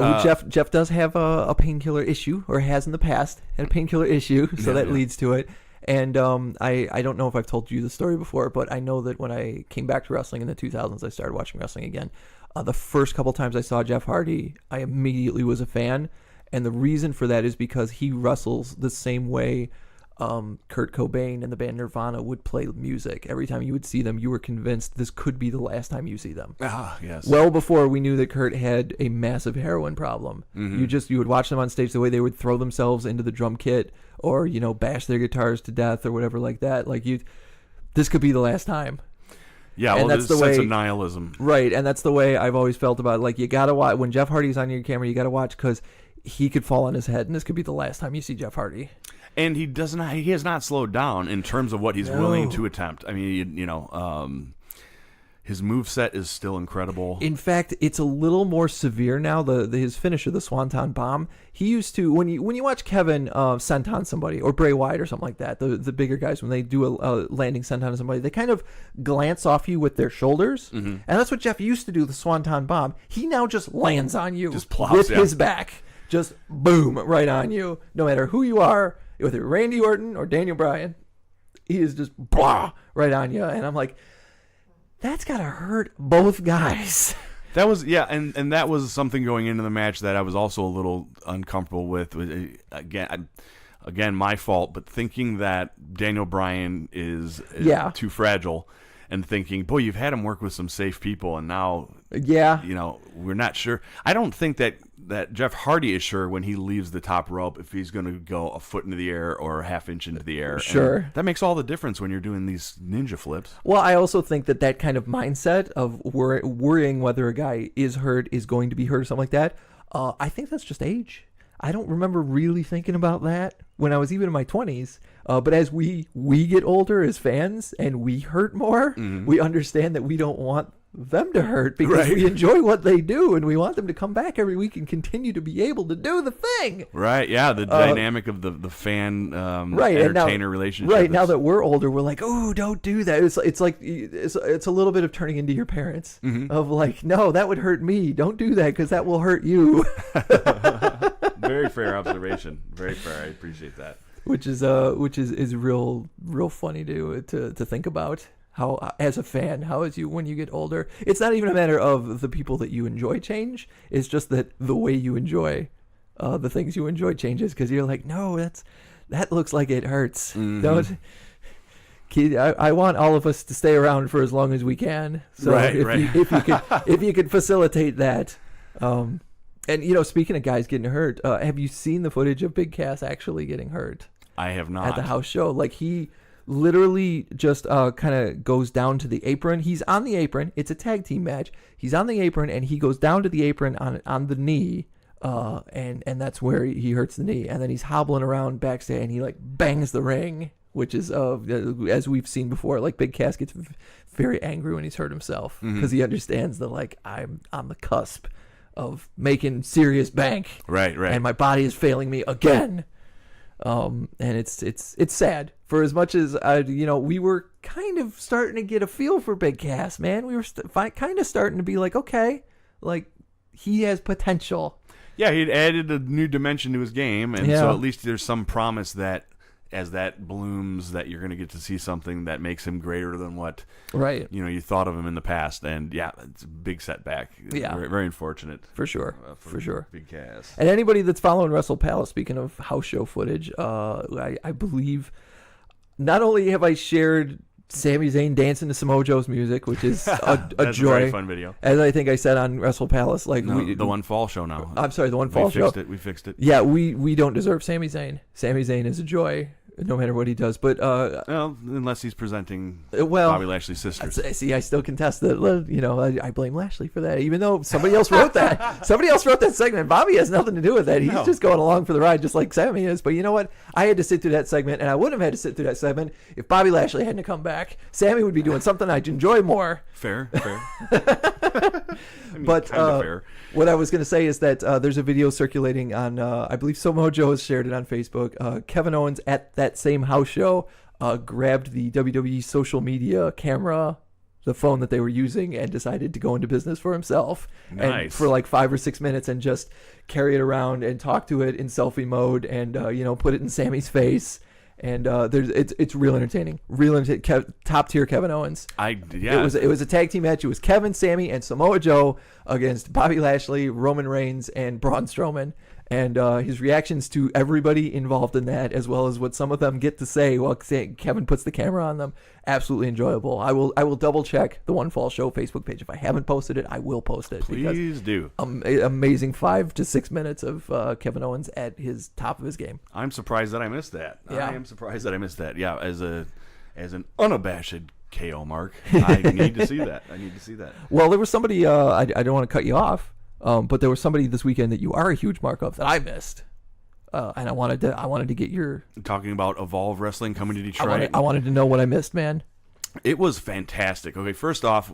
Jeff does have a painkiller issue, or has in the past had a painkiller issue, so that leads to it. And I don't know if I've told you the story before, but I know that when I came back to wrestling in the 2000s, I started watching wrestling again. The first couple times I saw Jeff Hardy, I immediately was a fan. And the reason for that is because he wrestles the same way Kurt Cobain and the band Nirvana would play music. Every time you would see them, you were convinced this could be the last time you see them. Yes. Well before we knew that Kurt had a massive heroin problem. You would watch them on stage, the way they would throw themselves into the drum kit, or bash their guitars to death or whatever like that. Like, this could be the last time. Yeah, and that's the sense of nihilism. Right, and that's the way I've always felt about it. Like, you gotta watch when Jeff Hardy's on your camera. You gotta watch, because he could fall on his head, and this could be the last time you see Jeff Hardy. And he has not slowed down in terms of what he's willing to attempt. I mean, His moveset is still incredible. In fact, it's a little more severe now. His finisher, the Swanton Bomb. He used to, when you watch Kevin senton somebody, or Bray Wyatt or something like that, the bigger guys, when they do a landing senton on somebody, they kind of glance off you with their shoulders. And that's what Jeff used to do, the Swanton Bomb. He now just lands on you Just plops, with his back. Just boom, right on you. No matter who you are, whether Randy Orton or Daniel Bryan, he is just blah, right on you. And I'm like, that's got to hurt both guys. That was, and that was something going into the match that I was also a little uncomfortable with. Again, my fault, but thinking that Daniel Bryan is too fragile, and thinking, boy, you've had him work with some safe people, and now, we're not sure. I don't think that Jeff Hardy is sure when he leaves the top rope if he's going to go a foot into the air or a half inch into the air. Sure. And that makes all the difference when you're doing these ninja flips. Well, I also think that kind of mindset of worrying whether a guy is hurt, is going to be hurt, or something like that, I think that's just age. I don't remember really thinking about that when I was even in my 20s. But as we get older as fans and we hurt more, we understand that we don't want them to hurt because we enjoy what they do and we want them to come back every week and continue to be able to do the thing. Right, yeah, the dynamic of the fan entertainer relationship. Right, now that we're older, we're like, oh, don't do that. It's like it's a little bit of turning into your parents of like, no, that would hurt me. Don't do that because that will hurt you. Very fair observation. Very fair. I appreciate that. Which is real funny to think about. How, as a fan, when you get older, it's not even a matter of the people that you enjoy change. It's just that the way you enjoy the things you enjoy changes because you're like, no, that looks like it hurts. Don't. I want all of us to stay around for as long as we can. So if you could facilitate that, and speaking of guys getting hurt, have you seen the footage of Big Cass actually getting hurt? I have not. At the house show, like he literally just kind of goes down to the apron. He's on the apron. It's a tag team match. He's on the apron and he goes down to the apron on the knee, and that's where he hurts the knee. And then he's hobbling around backstage and he like bangs the ring, which is as we've seen before. Like Big Cass gets very angry when he's hurt himself because he understands that like I'm on the cusp of making serious bank. Right. And my body is failing me again. And it's sad. For as much as we were kind of starting to get a feel for Big Cass, man. We were kind of starting to be like, okay, like he has potential. Yeah, he'd added a new dimension to his game, and so at least there's some promise that as that blooms, that you're going to get to see something that makes him greater than what you thought of him in the past. And it's a big setback. Yeah, very, very unfortunate for sure. For sure, Big Cass. And anybody that's following Wrestle Palace, speaking of house show footage, I believe not only have I shared Sami Zayn dancing to Samoa Joe's music, which is a That's joy. A very fun video. As I think I said on Wrestle Palace, like the One Fall show now. I'm sorry, the One Fall show. We fixed it. Yeah, we don't deserve Sami Zayn. Sami Zayn is a joy, no matter what he does. But unless he's presenting Bobby Lashley's sisters. See, I still contest that. I blame Lashley for that, even though somebody else wrote that. Somebody else wrote that segment. Bobby has nothing to do with that. He's just going along for the ride, just like Sami is. But you know what? I had to sit through that segment, and I wouldn't have had to sit through that segment if Bobby Lashley hadn't come back. Sami would be doing something I'd enjoy more. Fair. But fair. What I was going to say is that there's a video circulating on, I believe Samoa Joe has shared it on Facebook. Kevin Owens at that same house show grabbed the WWE social media camera, the phone that they were using, and decided to go into business for himself. Nice. And for like 5 or 6 minutes and just carry it around and talk to it in selfie mode and, put it in Sammy's face. And it's real entertaining. Top tier Kevin Owens. It was a tag team match. It was Kevin, Sammy, and Samoa Joe against Bobby Lashley, Roman Reigns, and Braun Strowman. And his reactions to everybody involved in that, as well as what some of them get to say while Kevin puts the camera on them, absolutely enjoyable. I will double check the One Fall Show Facebook page. If I haven't posted it, I will post it. Please do. Amazing 5 to 6 minutes of Kevin Owens at his top of his game. I'm surprised that I missed that. Yeah. I am surprised that I missed that. Yeah, as an unabashed KO mark, I need to see that. Well, there was somebody. I don't want to cut you off. But there was somebody this weekend that you are a huge mark of that I missed, and I wanted to get your talking about Evolve Wrestling coming to Detroit. I wanted to know what I missed, man. It was fantastic. Okay, first off,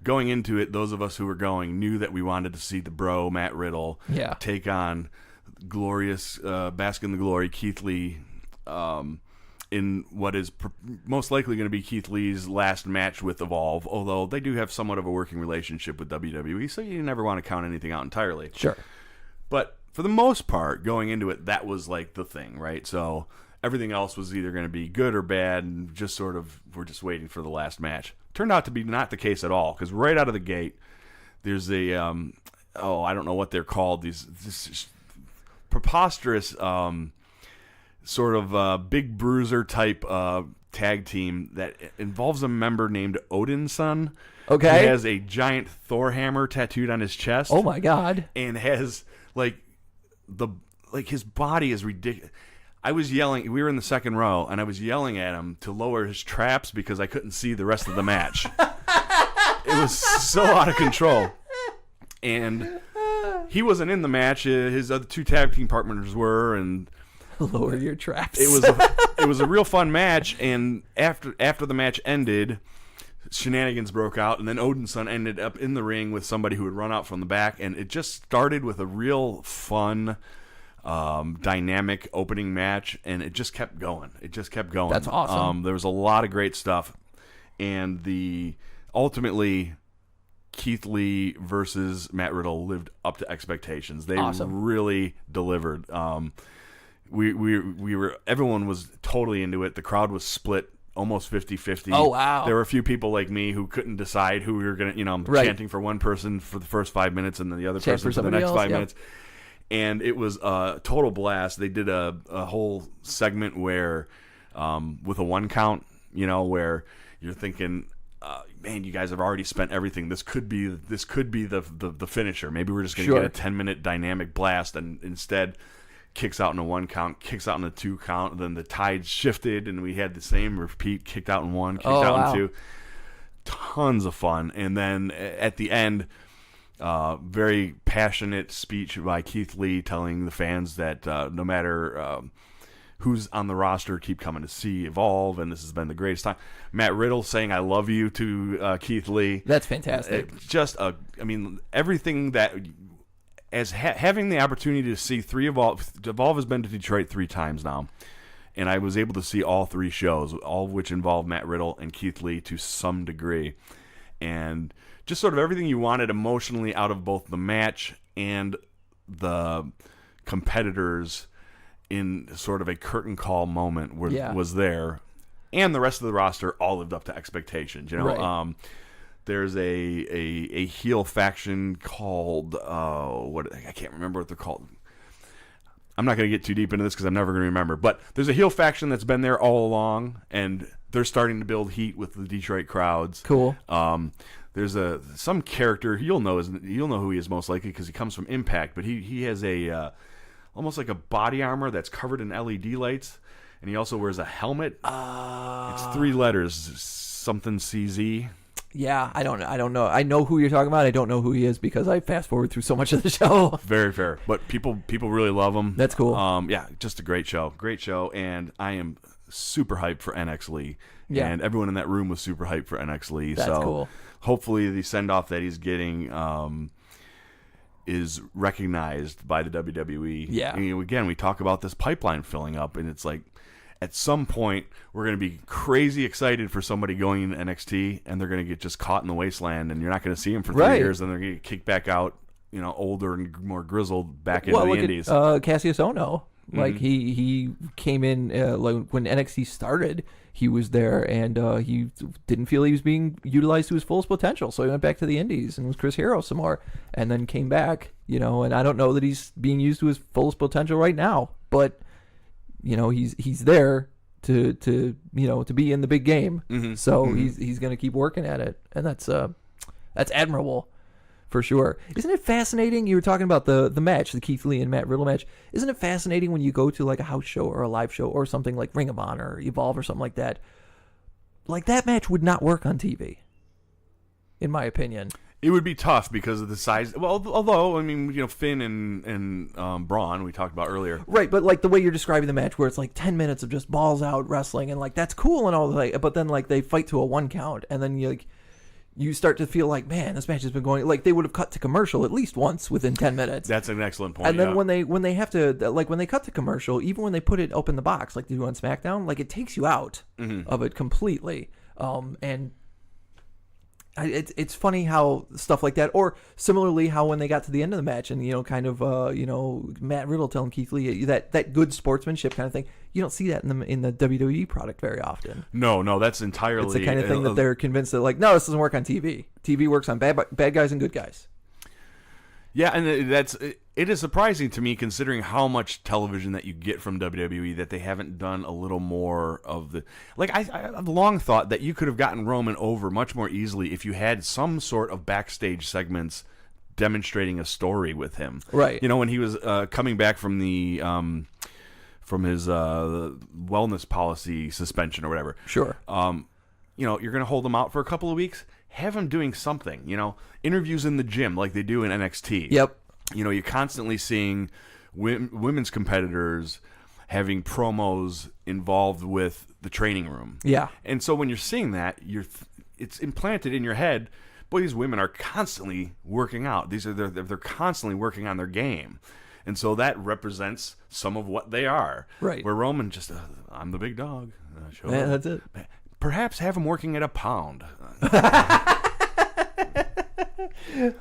going into it, those of us who were going knew that we wanted to see the bro, Matt Riddle, take on glorious, bask in the glory, Keith Lee, in what is most likely going to be Keith Lee's last match with Evolve, although they do have somewhat of a working relationship with WWE, so you never want to count anything out entirely. Sure. But for the most part, going into it, that was like the thing, right? So everything else was either going to be good or bad, and just sort of we're just waiting for the last match. Turned out to be not the case at all, because right out of the gate, there's a I don't know what they're called, this preposterous sort of big bruiser type tag team that involves a member named Odin's son. Okay. He has a giant Thor hammer tattooed on his chest. Oh my God. And has his body is ridiculous. I was yelling. We were in the second row, and I was yelling at him to lower his traps because I couldn't see the rest of the match. It was so out of control. And he wasn't in the match. His other two tag team partners were, and lower your traps. It was a real fun match. And after the match ended, Shenanigans broke out, and then Odin's son ended up in the ring with somebody who had run out from the back, and it just started with a real fun, dynamic opening match, and it just kept going. That's awesome. There was a lot of great stuff, and ultimately Keith Lee versus Matt Riddle lived up to expectations. They really delivered. Everyone was totally into it. The crowd was split almost 50-50. Oh, wow. There were a few people like me who couldn't decide who we were going to, chanting for one person for the first 5 minutes and then the other person for the next 5 minutes. And it was a total blast. They did a whole segment where, with a one count, where you're thinking, man, you guys have already spent everything. This could be the finisher. Maybe we're just going to get a 10-minute dynamic blast, and instead kicks out in a one count, kicks out in a two count, and then the tide shifted, and we had the same repeat, kicked out in one, kicked out in two. Tons of fun. And then at the end, very passionate speech by Keith Lee telling the fans that no matter who's on the roster, keep coming to see Evolve, and this has been the greatest time. Matt Riddle saying "I love you" to Keith Lee. That's fantastic. Everything that as having the opportunity to see three Evolve. Evolve has been to Detroit 3 times now, and I was able to see all 3 shows, all of which involve Matt Riddle and Keith Lee to some degree, and just sort of everything you wanted emotionally out of both the match and the competitors in sort of a curtain call moment was there, and the rest of the roster all lived up to expectations. Right. There's a heel faction called I can't remember what they're called. I'm not going to get too deep into this because I'm never going to remember. But there's a heel faction that's been there all along, and they're starting to build heat with the Detroit crowds. Cool. There's some character you'll know who he is most likely because he comes from Impact, but he has a almost like a body armor that's covered in LED lights, and he also wears a helmet. It's 3 letters, something CZ. Yeah, I don't know. I know who you're talking about. I don't know who he is because I fast forward through so much of the show. Very fair, but people really love him. That's cool. Yeah, just a great show, and I am super hyped for NX Lee. Yeah. And everyone in that room was super hyped for NX Lee. That's cool. Hopefully the send off that he's getting is recognized by the WWE. Yeah. Again, we talk about this pipeline filling up, and it's like, at some point, we're going to be crazy excited for somebody going into NXT, and they're going to get just caught in the wasteland, and you're not going to see them for 3 years, and they're going to get kicked back out, older and more grizzled back into the indies. Cassius Ohno, like he came in like when NXT started, he was there, and he didn't feel he was being utilized to his fullest potential, so he went back to the indies and was Chris Hero some more, and then came back, and I don't know that he's being used to his fullest potential right now, but he's there to be in the big game. Mm-hmm. So he's going to keep working at it, and that's admirable for sure. Isn't it fascinating? You were talking about the match, the Keith Lee and Matt Riddle match. Isn't it fascinating when you go to like a house show or a live show or something like Ring of Honor or Evolve or something like that? Like that match would not work on TV, in my opinion. It would be tough because of the size. Well, although, I mean, Finn and Braun, we talked about earlier. Right, but like the way you're describing the match where it's like 10 minutes of just balls out wrestling and like that's cool and all that, but then like they fight to a 1 count and then you start to feel like, man, this match has been going like they would have cut to commercial at least once within 10 minutes. That's an excellent point. And then when they have to like when they cut to commercial, even when they put it up in the box like they do on SmackDown, like it takes you out of it completely. And it's funny how stuff like that, or similarly how when they got to the end of the match and Matt Riddle telling Keith Lee that good sportsmanship kind of thing, you don't see that in the WWE product very often. No, that's entirely. It's the kind of thing that they're convinced that like, no, this doesn't work on TV. TV works on bad guys and good guys. Yeah, and it is surprising to me considering how much television that you get from WWE that they haven't done a little more of the like. I've long thought that you could have gotten Roman over much more easily if you had some sort of backstage segments demonstrating a story with him. Right. When he was coming back from the from his wellness policy suspension or whatever. Sure. You're going to hold him out for a couple of weeks. Have him doing something, interviews in the gym like they do in NXT. Yep. You're constantly seeing women's competitors having promos involved with the training room. Yeah. And so when you're seeing that, it's implanted in your head. Boy, these women are constantly working out. They're constantly working on their game. And so that represents some of what they are. Right. Where Roman just, I'm the big dog. Yeah, that's it. Perhaps have him working at a pound.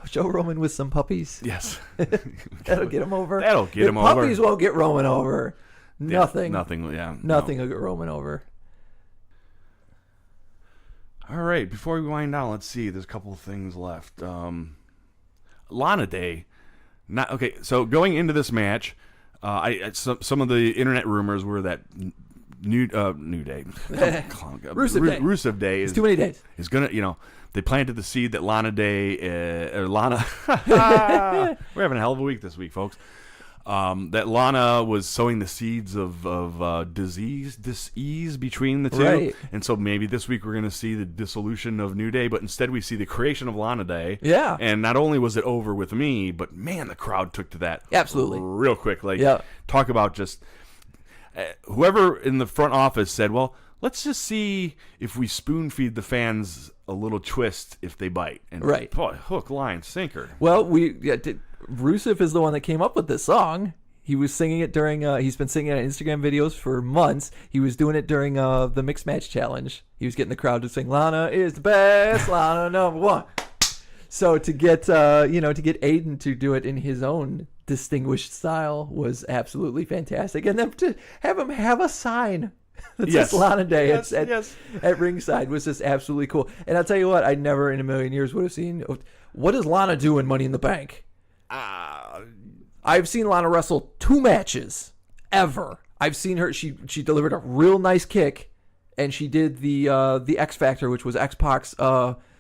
Show Roman with some puppies. Yes. That'll get him over. That'll get him over. Puppies won't get Roman over. Nothing. Nothing, yeah. Nothing will get Roman over. All right, before we wind down, let's see. There's a couple of things left. Lana Day. So going into this match, some of the internet rumors were that New Day. Rusev Day is too many days. Is gonna, they planted the seed that Lana Day Lana. We're having a hell of a week this week, folks. That Lana was sowing the seeds of disease between the two, right. And so maybe this week we're going to see the dissolution of New Day, but instead we see the creation of Lana Day. Yeah. And not only was it over with me, but man, the crowd took to that absolutely real quick. Like, yeah. Talk about just whoever in the front office said, well, let's just see if we spoon feed the fans a little twist if they bite. And right. Boy, hook, line, sinker. Well, Rusev is the one that came up with this song. He was singing it during, he's been singing it on Instagram videos for months. He was doing it during the Mixed Match Challenge. He was getting the crowd to sing, Lana is the best, Lana number one. So to get Aiden to do it in his own distinguished style was absolutely fantastic. And then to have him have a sign that says Lana Day at ringside was just absolutely cool. And I'll tell you what, I never in a million years would have seen, what does Lana do in Money in the Bank? I've seen Lana wrestle 2 matches ever. I've seen her. She delivered a real nice kick, and she did the X Factor, which was X-Pac's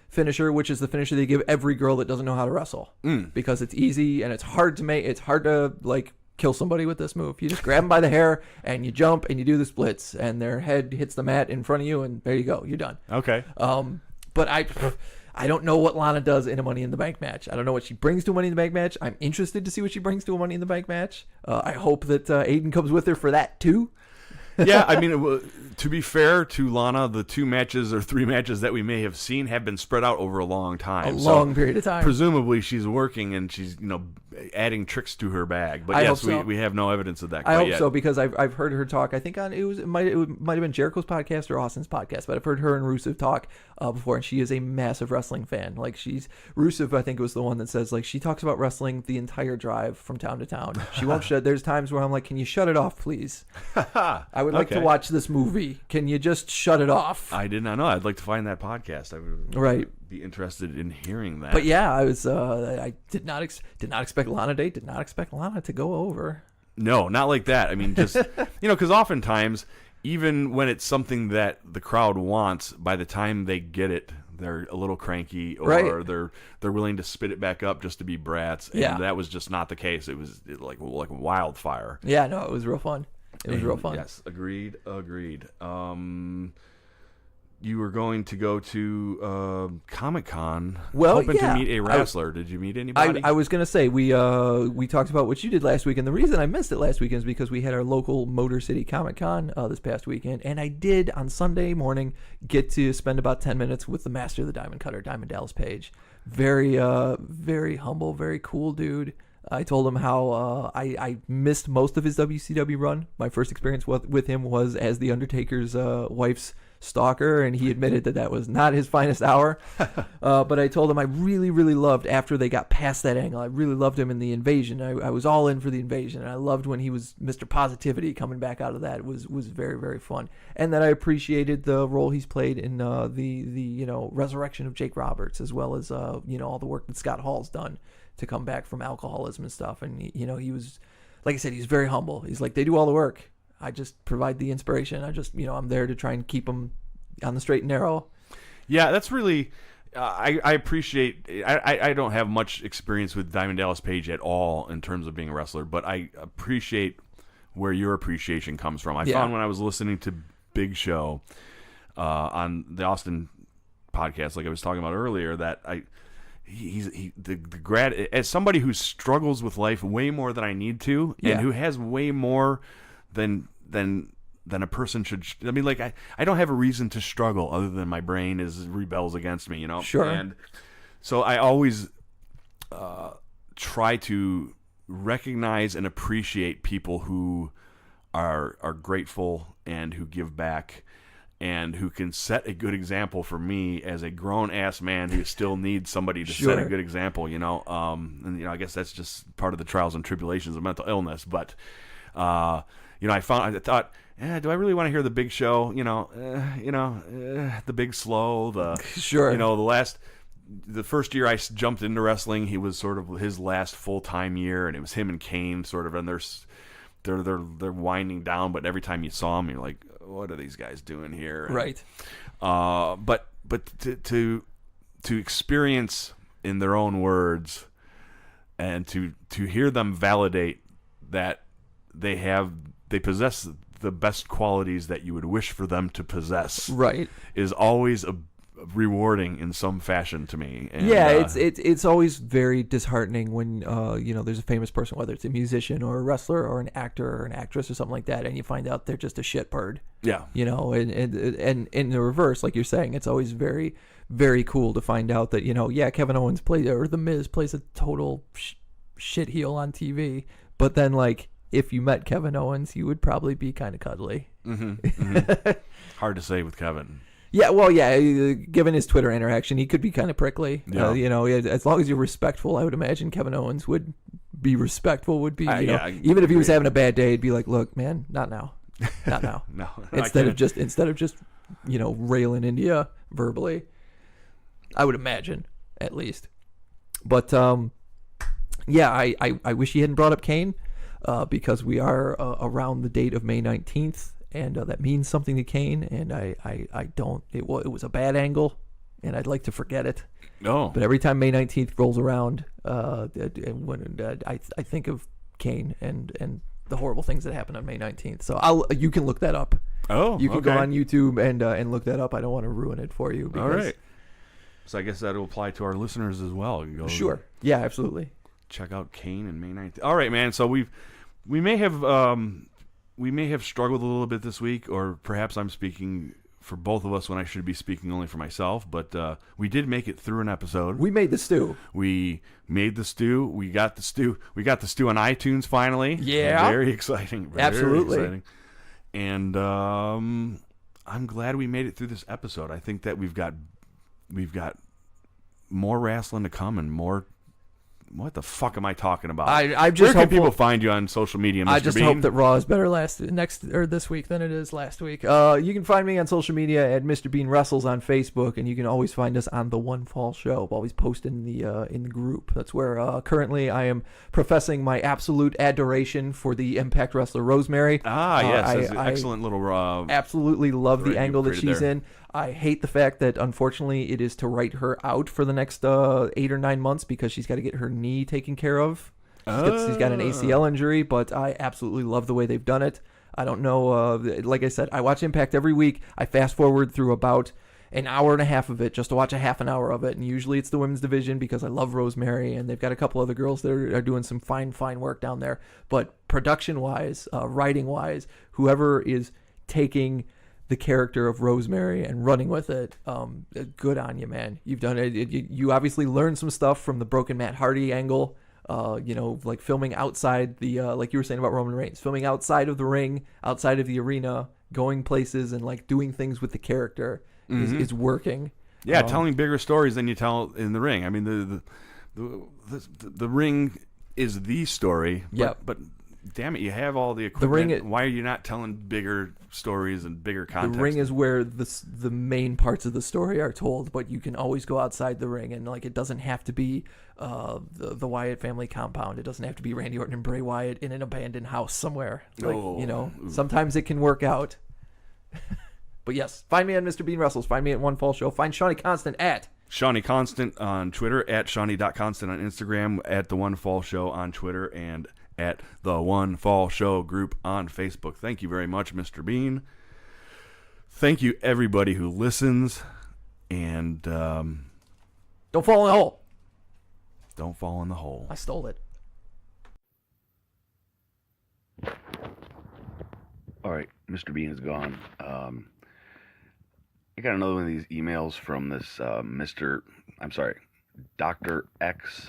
finisher, which is the finisher they give every girl that doesn't know how to wrestle because it's easy and it's hard to make. It's hard to like kill somebody with this move. You just grab them by the hair and you jump and you do the splits, and their head hits the mat in front of you, and there you go. You're done. Okay. But I don't know what Lana does in a Money in the Bank match. I don't know what she brings to a Money in the Bank match. I'm interested to see what she brings to a Money in the Bank match. I hope that Aiden comes with her for that too. Yeah, I mean, to be fair to Lana, the 2 matches or 3 matches that we may have seen have been spread out over a long time. A long period of time. Presumably she's working and she's, adding tricks to her bag. But yes, we have no evidence of that quite yet. I hope yet. so, because I've heard her talk, I think on it might have been Jericho's podcast or Austin's podcast, but I've heard her and Rusev talk before, and she is a massive wrestling fan. Like Rusev, I think, was the one that says, like, she talks about wrestling the entire drive from town to town. She won't shut. There's times where I'm like, can you shut it off, please? I would like to watch this movie. Can you just shut it off? I did not know. I'd like to find that podcast. I would be interested in hearing that. But yeah, I was. I did not expect Lana Day. Did not expect Lana to go over. No, not like that. I mean, just because oftentimes, even when it's something that the crowd wants, by the time they get it, they're a little cranky, or they're willing to spit it back up just to be brats. And that was just not the case. It was like wildfire. Yeah, no, it was real fun. It was real fun. Yes, agreed. you were going to go to Comic-Con, Well, hoping yeah. to meet a wrestler. Did you meet anybody? I was going to say, we talked about what you did last week, and the reason I missed it last weekend is because we had our local Motor City Comic-Con this past weekend, and I did, on Sunday morning, get to spend about 10 minutes with the master of the Diamond Cutter, Diamond Dallas Page. Very, very humble, very cool dude. I told him how I missed most of his WCW run. My first experience with him was as The Undertaker's wife's stalker, and he admitted that was not his finest hour. But I told him I really, really loved, after they got past that angle, I really loved him in the Invasion. I was all in for the Invasion, and I loved when he was Mr. Positivity coming back out of that. It was very, very fun. And that I appreciated the role he's played in the resurrection of Jake Roberts, as well as all the work that Scott Hall's done to come back from alcoholism and stuff. And he was, like I said, he's very humble. He's like, they do all the work. I just provide the inspiration. I'm there to try and keep them on the straight and narrow. Yeah, that's really, I appreciate, I don't have much experience with Diamond Dallas Page at all in terms of being a wrestler, but I appreciate where your appreciation comes from. I found when I was listening to Big Show on the Austin podcast, like I was talking about earlier, that as somebody who struggles with life way more than I need to, and who has way more than a person should. I mean, like I don't have a reason to struggle other than my brain rebels against me, Sure. And so I always try to recognize and appreciate people who are grateful and who give back and who can set a good example for me as a grown-ass man who still needs somebody to set a good example, And, I guess that's just part of the trials and tribulations of mental illness. But, I thought, do I really want to hear the Big Show? The Big Slow, the first year I jumped into wrestling, he was sort of his last full-time year, and it was him and Kane sort of, and they're winding down, but every time you saw him, you're like, what are these guys doing here? And, right. But to experience in their own words and to hear them validate that they possess the best qualities that you would wish for them to possess, right, is always rewarding in some fashion to me. And, it's always very disheartening when there's a famous person, whether it's a musician or a wrestler or an actor or an actress or something like that, and you find out they're just a shitbird. Yeah. And in the reverse, like you're saying, it's always very, very cool to find out that Kevin Owens or The Miz plays a total shit heel on TV, but then if you met Kevin Owens, you would probably be kind of cuddly. Mm-hmm. Hard to say with Kevin. Yeah, well, given his Twitter interaction, he could be kind of prickly. Yeah. As long as you're respectful, I would imagine Kevin Owens would be respectful. Even if he was having a bad day, he'd be like, "Look, man, not now, not now." No. Instead of just railing into you verbally, I would imagine, at least. But I wish he hadn't brought up Kane, because we are around the date of May 19th. And that means something to Kane, and I don't. It was a bad angle, and I'd like to forget it. No. But every time May 19th rolls around, I think of Kane and the horrible things that happened on May 19th. So you can look that up. Oh, you can go on YouTube and look that up. I don't want to ruin it for you. All right. So I guess that will apply to our listeners as well. Sure. Yeah, absolutely. Check out Kane and May 19th. All right, man. So we may have struggled a little bit this week, or perhaps I'm speaking for both of us when I should be speaking only for myself, but we did make it through an episode. We made the stew. We made the stew. We got the stew. We got the stew on iTunes finally. Yeah. Very exciting. Absolutely. Very exciting. And I'm glad we made it through this episode. I think that we've got more wrestling to come and more. What the fuck am I talking about? Where can people find you on social media, Mr. I just Bean? hope that Raw is better this week than it is last week. You can find me on social media at Mr. Bean Wrestles on Facebook, and you can always find us on the One Fall Show. Always post in the group. That's where currently I am professing my absolute adoration for the Impact wrestler Rosemary. Yes, excellent little. Absolutely love the angle that she's there. in. I hate the fact that, unfortunately, it is to write her out for the next 8 or 9 months because she's got to get her knee taken care of. She's got an ACL injury, but I absolutely love the way they've done it. I don't know. Like I said, I watch Impact every week. I fast forward through about an hour and a half of it just to watch a half an hour of it. And usually it's the women's division because I love Rosemary, and they've got a couple other girls that are doing some fine work down there. But production-wise, writing-wise, whoever is taking the character of Rosemary and running with it, good on you, man. You've done it. You obviously learned some stuff from the broken Matt Hardy angle, like filming outside the, like you were saying about Roman Reigns, filming outside of the ring, outside of the arena, going places and like doing things with the character is working. Yeah, telling bigger stories than you tell in the ring. I mean, the ring is the story, but damn it, you have all the equipment. Why are you not telling bigger stories and bigger context? The ring is where the main parts of the story are told, but you can always go outside the ring, and like it doesn't have to be the Wyatt family compound. It doesn't have to be Randy Orton and Bray Wyatt in an abandoned house somewhere. Sometimes it can work out. But yes, find me on Mr. Bean Wrestles. Find me at One Fall Show. Find Shawnee Constant at Shawnee Constant on Twitter, at Shawnee.Constant on Instagram, at The One Fall Show on Twitter, and at The One Fall Show group on Facebook. Thank you very much, Mr. Bean. Thank you, everybody who listens. And don't fall in the hole. Don't fall in the hole. I stole it. All right, Mr. Bean is gone. I got another one of these emails from this Dr. X,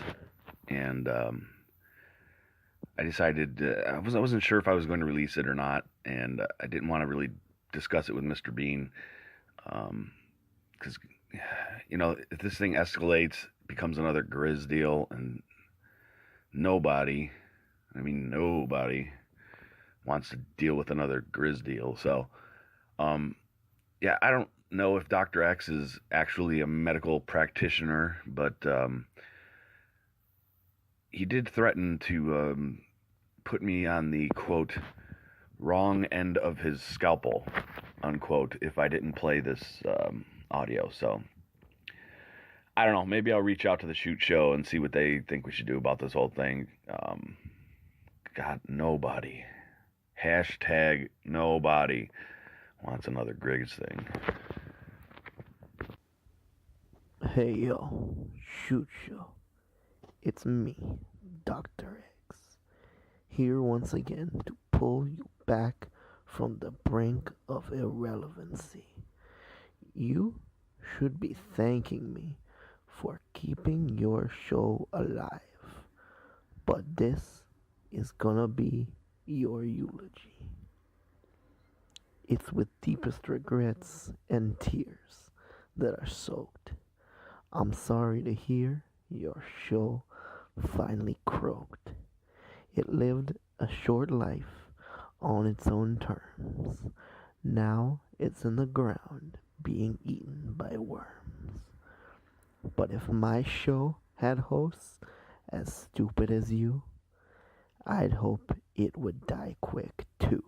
and I decided I wasn't sure if I was going to release it or not, and I didn't want to really discuss it with Mr. Bean, because if this thing escalates, becomes another Grizz deal, and nobody wants to deal with another Grizz deal. So, I don't know if Dr. X is actually a medical practitioner, but he did threaten to put me on the, quote, wrong end of his scalpel, unquote, if I didn't play this audio. So, I don't know. Maybe I'll reach out to the Shoot Show and see what they think we should do about this whole thing. God, nobody. Hashtag nobody wants another Griggs thing. Hey yo, Shoot Show. It's me, Dr. X, here once again to pull you back from the brink of irrelevancy. You should be thanking me for keeping your show alive, but this is gonna be your eulogy. It's with deepest regrets and tears that are soaked. I'm sorry to hear your show finally croaked. It lived a short life on its own terms. Now it's in the ground being eaten by worms. But if my show had hosts as stupid as you, I'd hope it would die quick too.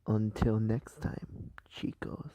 Until next time, chicos.